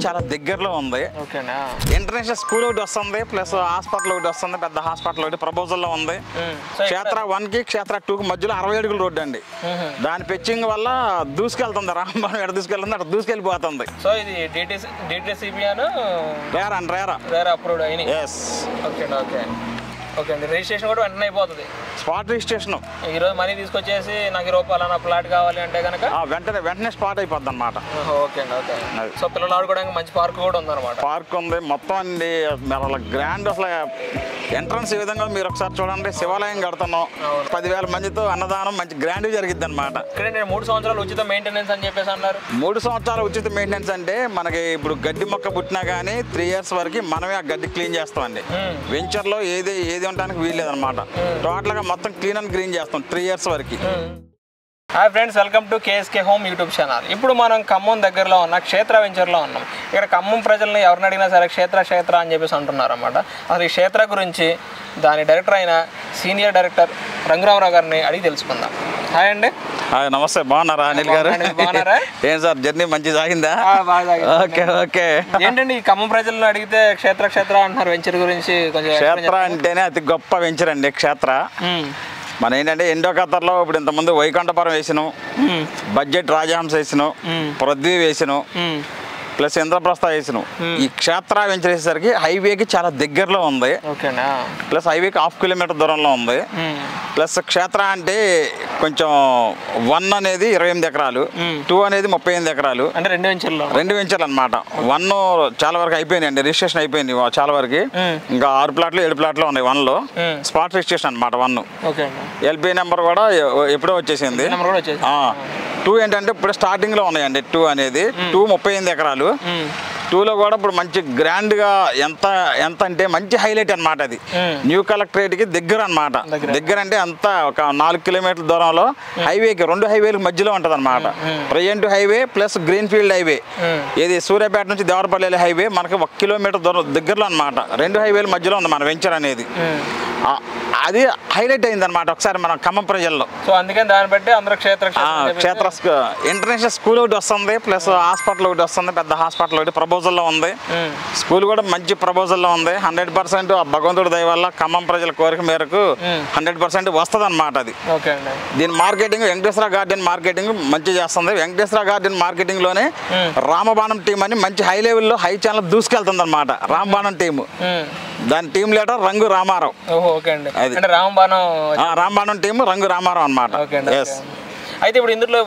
చాలా దగ్గరలో ఉంది. ఇంటర్నేషనల్ స్కూల్ ఒకటి వస్తుంది, ప్లస్ హాస్పిటల్ ఒకటి వస్తుంది, పెద్ద హాస్పిటల్ ఒకటి ప్రపోజల్లో ఉంది. క్షేత్ర 1 కి క్షేత్ర 2 కి మధ్యలో 60 అడుగుల రోడ్డు అండి. దాని పిచ్చింగ్ వల్ల దూసుకెళ్తుంది, రాంబాణం ఎక్కడ దూసుకెళ్తుంది అక్కడ దూసుకెళ్ళిపోతుంది. సో ఇది రేరా అప్రూవ్డ్ అయినాయి. ఓకే అండి, రిజిస్ట్రేషన్ కూడా వెంటనే అయిపోతుంది, స్పాట్ రిజిస్ట్రేషన్. ఈరోజు మనీ తీసుకొచ్చేసి నాకు రూపాయలు ప్లాట్ కావాలి అంటే కనుక వెంటనే స్పాట్ అయిపోద్ది అనమాట. ఓకే అండి, ఓకే. సో పిల్లలు ఆడుకోవడానికి మంచి పార్క్ కూడా ఉందన్నమాట. పార్క్ ఉంది మొత్తం అండి, అసలు గ్రాండ్. అసలు ఎంట్రన్స్ ఈ విధంగా మీరు ఒకసారి చూడండి, శివాలయం కడుతున్నాం, 10,000 మందితో అన్నదానం మంచి గ్రాండ్ జరిగిద్ది అనమాట. ఇక్కడ 3 సంవత్సరాలు ఉచిత మెయింటెనెన్స్ అని చెప్పేసి అన్నారు. 3 సంవత్సరాలు ఉచిత మెయింటెనెన్స్ అంటే మనకి ఇప్పుడు గడ్డి మొక్క పుట్టినా కానీ 3 ఇయర్స్ వరకు మనమే ఆ గడ్డి క్లీన్ చేస్తామండి. వెంచర్ లో ఏది ఉండడానికి వీల్లేదనమాట. టోటల్ గా మొత్తం క్లీన్ అండ్ గ్రీన్ చేస్తాం 3 ఇయర్స్ వరకు. Hi friends, welcome to KSK home YouTube channel. ఇప్పుడు మనం ఖమ్మం దగ్గరలో ఉన్న క్షేత్ర వెంచర్లో ఉన్నాం. ఇక్కడ ఖమ్మం ప్రజల్ని ఎవరిని అడిగినా సరే క్షేత్ర అని చెప్పేసి అంటున్నారు అన్నమాట. అసలు ఈ క్షేత్ర గురించి దాని డైరెక్టర్ అయిన సీనియర్ డైరెక్టర్ రంగురామరావు గారిని అడిగి తెలుసుకుందాం. హాయ్ అండి. హాయ్, నమస్తే. బాగున్నారా అనిల్ గారు? బాగున్నారా? ఏం సార్ జర్నీ మంచి సాగిందా? ఓకే. ఏంటండి ఈ ఖమ్మం ప్రజలను అడిగితే క్షేత్ర అంటున్నారు వెంచర్ గురించి కొంచెం. క్షేత్ర అంటేనే అతి గొప్ప వెంచర్ అండి క్షేత్ర. మన ఏంటంటే ఎండో ఖత్తర్లో ఇప్పుడు ఇంతకుముందు వైకుంఠపురం వేసినాం, బడ్జెట్ రాజహంస వేసినాం, పృథ్వీ వేసినాం, ప్లస్ ఇంద్రప్రస్థ వేసినాం. ఈ క్షేత్ర వెంచర్ వేసేసరికి హైవేకి చాలా దగ్గరలో ఉంది, ప్లస్ హైవేకి 1/2 కిలోమీటర్ దూరంలో ఉంది. ప్లస్ క్షేత్ర అంటే కొంచెం 1 అనేది 28 ఎకరాలు, 2 అనేది 38 ఎకరాలు, అంటే 2 వెంచర్లు అనమాట. 1 చాలా వరకు అయిపోయినాయండి, రిజిస్ట్రేషన్ అయిపోయింది చాలా వరకు. ఇంకా 6 ప్లాట్లు 7 ప్లాట్లు ఉన్నాయి 1 లో. స్పాట్ రిజిస్ట్రేషన్ అనమాట 1. ఎల్పీ నెంబర్ కూడా ఎప్పుడో వచ్చేసింది. 2 ఏంటంటే ఇప్పుడు స్టార్టింగ్ లో ఉన్నాయండి. 2 అనేది 38 ఎకరాలు. 2లో కూడా ఇప్పుడు మంచి గ్రాండ్ గా ఎంత అంటే మంచి హైలైట్ అనమాట. అది న్యూ కలెక్టరేట్ కి దగ్గర అనమాట. దగ్గర అంటే అంతా ఒక 4 కిలోమీటర్ల దూరంలో హైవేకి 2 హైవేలకు మధ్యలో ఉంటది అనమాట. Present highway plus green field highway, ఇది సూర్యాపేట నుంచి దేవరపల్లి హైవే మనకి 1 కిలోమీటర్ దూరం దగ్గరలో అనమాట. 2 హైవేల మధ్యలో ఉంది మన వెంచర్ అనేది. అది హైలైట్ అయింది అనమాట ఒకసారి మన ఖమ్మం ప్రజల్లో. సో అందుకని దాన్ని బట్టి అందరూ క్షేత్ర ఇంటర్నేషనల్ స్కూల్ ఒకటి వస్తుంది, ప్లస్ హాస్పిటల్ ఒకటి వస్తుంది, పెద్ద హాస్పిటల్ ఒకటి ప్రపోజల్లో ఉంది. స్కూల్ కూడా మంచి ప్రపోజల్లో ఉంది. 100% ఆ భగవంతుడి దయ వల్ల ఖమ్మం ప్రజల కోరిక మేరకు 100% వస్తుంది అనమాట. అది దీని మార్కెటింగ్ వెంకటేశ్వర గార్డెన్ మార్కెటింగ్ మంచి చేస్తుంది. వెంకటేశ్వర గార్డెన్ మార్కెటింగ్ లోనే రామబాణం టీం అని మంచి హై లెవెల్లో హై ఛానల్ దూసుకెళ్తుంది అనమాట. రామబాణం టీము, దాని టీం లీడర్ రంగు రామారావు. రాంబాణం టీం రంగు రామారావు అనమాట. అయితే ఇప్పుడు ఇందులో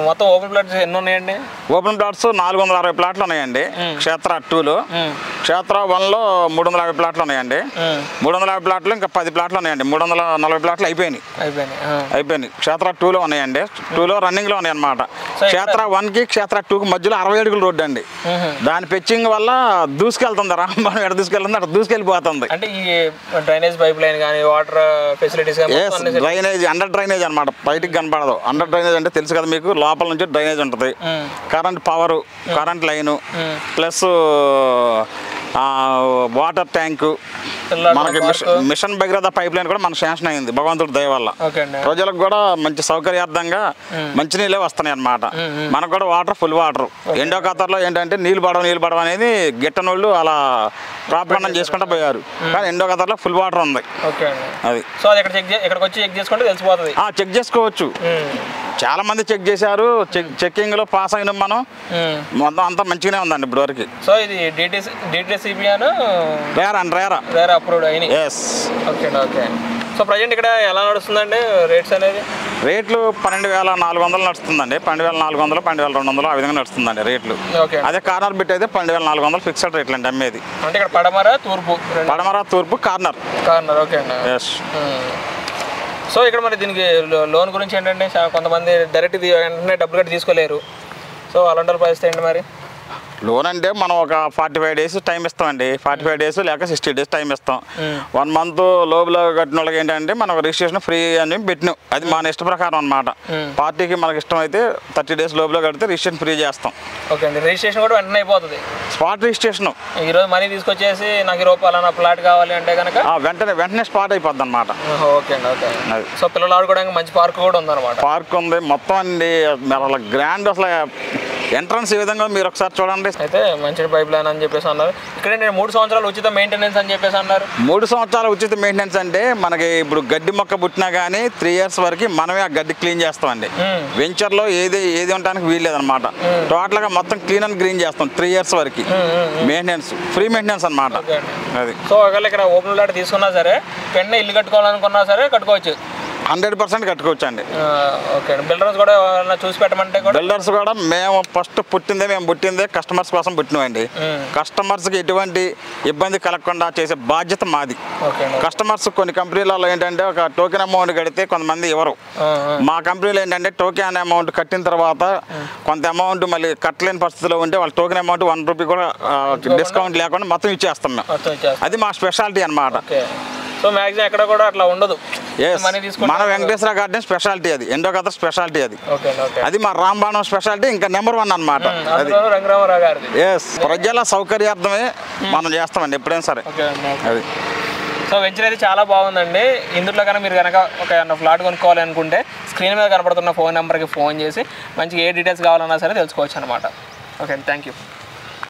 మొత్తం ఓపెన్ ప్లాట్స్ ఎన్ని ఉన్నాయండి? ఓపెన్ ప్లాట్స్ 460 ప్లాట్లు ఉన్నాయండి క్షేత్ర 2లో. క్షేత్ర 1లో 350 ప్లాట్లు ఉన్నాయండి. 350 ప్లాట్లు ఇంకా 10 ప్లాట్లు ఉన్నాయండి. 340 ప్లాట్లు అయిపోయినాయి. క్షేత్ర 2లో ఉన్నాయండి. 2లో రన్నింగ్ లో ఉన్నాయి అనమాట. క్షేత్ర 1 కి క్షేత్ర 2 కి మధ్యలో 60 అడుగుల రోడ్డు అండి. దాని పిచ్చింగ్ వల్ల దూసుకెళ్తుంది, రాంబాణం ఎక్కడ దూసుకెళ్తుంది అక్కడ దూసుకెళ్ళిపోతుంది. అంటే ఈ డ్రైనేజ్ పైప్ లైన్ కానీ water facilities drainage under drainage అనమాట. బయటికి కనపడదు. అండర్ డ్రైనేజ్ అంటే తెలుసు కదా మీకు, లోపల నుంచి డ్రైనేజ్ ఉంటుంది. Current power, current line, plus water tank, మనకి మిషన్ భగీరథ పైప్ లైన్ కూడా మన శాంక్షన్ అయింది భగవంతుడి దయ వల్ల. ప్రజలకు కూడా మంచి సౌకర్యార్థంగా మంచినీళ్ళే వస్తున్నాయి అనమాట. మనకు కూడా వాటర్ ఫుల్ వాటర్. ఎండో ఖత్తర్లో ఏంటంటే నీళ్ళు పడవ అనేది గిట్టనోళ్ళు అలా ప్రాపగండం చేసుకుంటూ పోయారు. కానీ ఎండో ఖత్తర్లో ఫుల్ వాటర్ ఉంది. అది చెక్ చేసుకోవచ్చు. చాలా మంది చెక్ చేశారు, చెక్కింగ్ లో పాస్ అయినాం మనం. మొత్తం అంతా మంచిగానే ఉందండి ఇప్పుడు వరకు. సో ఇది రేరా అప్రూవ్డ్ అయినాయి. ఓకే. సో ప్రజెంట్ ఇక్కడ ఎలా నడుస్తుందండి రేట్స్ అనేది? రేట్లు 12,400 నడుస్తుందండి. 12,400, 12,200 ఆ విధంగా నడుస్తుందండి రేట్లు. అదే కార్నర్ బిట్ అయితే 12,400 ఫిక్స్డ్ రేట్లు అండి అమ్మేది. అంటే ఇక్కడ పడమర తూర్పు కార్నర్. ఓకే అండి. సో ఇక్కడ మరి దీనికి లోన్ గురించి ఏంటంటే కొంతమంది డైరెక్ట్ వెంటనే డబ్బులు కట్టి తీసుకోలేరు. సో అలాంటి పరిస్థితి ఏంటి మరి? లోన్ అంటే మనం ఒక 45 డేస్ టైం ఇస్తామండి. 45 డేస్ లేక 60 డేస్ టైం ఇస్తాం. 1 మంత్ లోపల కట్టిన వాళ్ళకి ఏంటంటే మనం రిజిస్ట్రేషన్ ఫ్రీ అని పెట్టినాం. అది మన ఇష్ట ప్రకారం అనమాట. పార్టీకి మనకి ఇష్టం అయితే 30 డేస్ లోపల కడితే రిజిస్ట్రేషన్ ఫ్రీ చేస్తాం. ఓకే అండి, రిజిస్ట్రేషన్ కూడా వెంటనే అయిపోతుంది. Spot registration. ఈరోజు మనీ తీసుకొచ్చేసి నాకు రూపాయలు ప్లాట్ కావాలి అంటే కనుక వెంటనే స్పాట్ అయిపోద్ది అనమాట. ఓకే అండి, ఓకే. సో పిల్లలు ఆడుకోవడానికి మంచి పార్క్ కూడా ఉందన్నమాట. పార్క్ ఉంది మొత్తం అండి. గ్రాండ్ అసలు ఎంట్రన్స్ ఈ విధంగా మీరు ఒకసారి చూడండి. అయితే మంచి పైప్ లైన్ అని చెప్పేసి అన్నారు. ఇక్కడ 3 సంవత్సరాలు ఉచిత మెయింటెనెన్స్ అని చెప్పేసి అన్నారు. 3 సంవత్సరాల ఉచిత మెయింటెనెన్స్ అంటే మనకి ఇప్పుడు గడ్డి మొక్క పుట్టినా కానీ 3 ఇయర్స్ వరకు మనమే ఆ గడ్డి క్లీన్ చేస్తామండి. వెంచర్లో ఏది ఉండడానికి వీల్లేదన్నమాట. టోటల్గా మొత్తం క్లీన్ అండ్ గ్రీన్ చేస్తాం 3 ఇయర్స్ వరకు. మెయింటెనెన్స్ ఫ్రీ మెయింటెనెన్స్ అనమాట అది. సో ఒకవేళ ఇక్కడ ఓపెన్ ప్లాట్ తీసుకున్నా సరే, పెన్న ఇల్లు కట్టుకోవాలనుకున్నా సరే కట్టుకోవచ్చు. 100% కట్టుకోవచ్చు అండి. ఓకే. బిల్డర్స్ కూడా చూసి పెట్టమంటే బిల్డర్స్ కూడా మేము ఫస్ట్ పుట్టిందే కస్టమర్స్ కోసం పుట్టినవండి. కస్టమర్స్కి ఎటువంటి ఇబ్బంది కలగకుండా చేసే బాధ్యత మాది. కస్టమర్స్ కొన్ని కంపెనీలలో ఏంటంటే ఒక టోకెన్ అమౌంట్ కడితే కొంతమంది ఇవ్వరు. మా కంపెనీలో ఏంటంటే టోకెన్ అమౌంట్ కట్టిన తర్వాత కొంత అమౌంట్ మళ్ళీ కట్టలేని పరిస్థితిలో ఉంటే వాళ్ళ టోకెన్ అమౌంట్ ₹1 కూడా డిస్కౌంట్ లేకుండా మొత్తం ఇచ్చేస్తాం మేము. అది మా స్పెషాలిటీ అనమాట. సో మ్యాక్సిమం ఎక్కడ కూడా అట్లా ఉండదు. మన వెంకటేశ్వర గార్డెన్ స్పెషాలిటీ అది, ఎండో కథ స్పెషాలిటీ అది. అది మా రాంబాణం స్పెషాలిటీ ఇంకా నెంబర్ 1 అనమాట. అది ప్రజల సౌకర్యార్థమే మనం చేస్తామండి ఎప్పుడైనా సరే. అది సో వెంచర్ అయితే చాలా బాగుందండి. ఇందులో కనుక మీరు కనుక ఒక ఫ్లాట్ కొనుక్కోవాలి అనుకుంటే స్క్రీన్ మీద కనపడుతున్న ఫోన్ నెంబర్కి ఫోన్ చేసి మంచిగా ఏ డీటెయిల్స్ కావాలన్నా సరే తెలుసుకోవచ్చు అనమాట. Okay, thank you.